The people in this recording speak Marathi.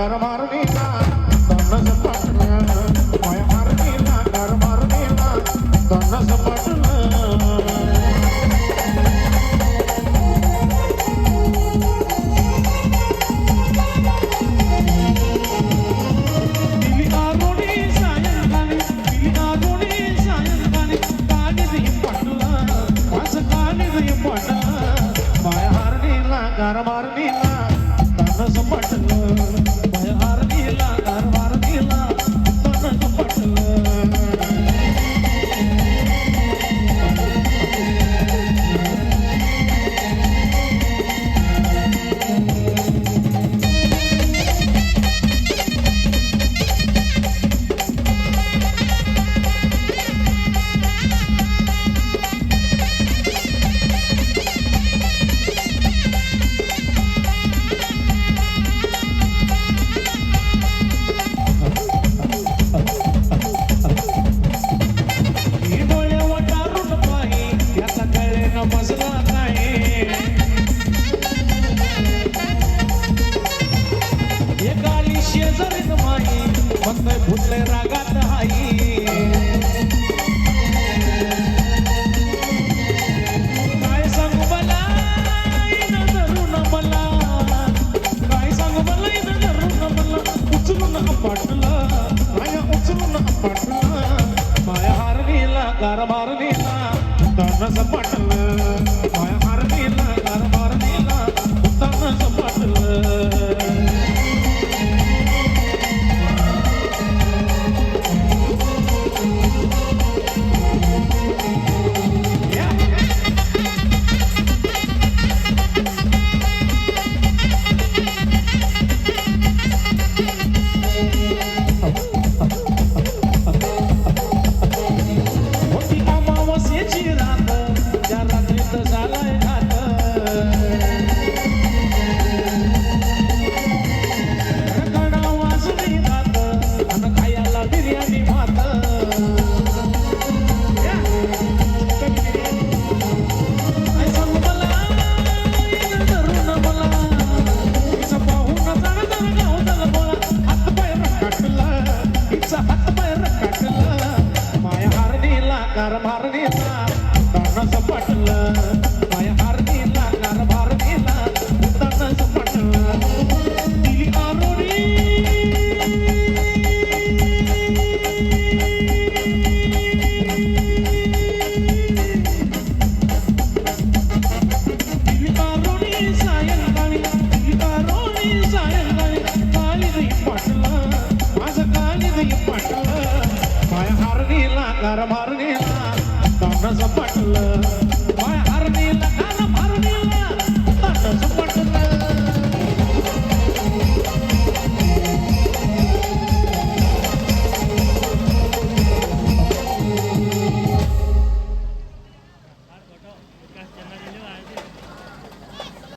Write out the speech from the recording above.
गार मारणीला तोंड सपाटलं माया मारणीला गार मारणीला तोंड सपाटलं गार मारणीला तोंड सपाटलं माया मारणीला गार मारणीला तोंड सपाटलं फुटले रागात हाई काय सांगू मला धरून मला काय सांगू मला धरून मला उचलून पाटलं माया उचलून पाटलं माया हारणीला गार मारणीला तोंड सपाटलं माया हारणीला गार मारणीला तोंड सपाटलं गार मारणीला तोंड सपाटलं माया हारणीला गार मारणीला तोंड सपाटलं दिली आरोडी दिली आरोडी सायंकाळी दिली आरोडी सायंकाळी काली दही पाटलं माझं काली दही पाटलं माया हारणीला गार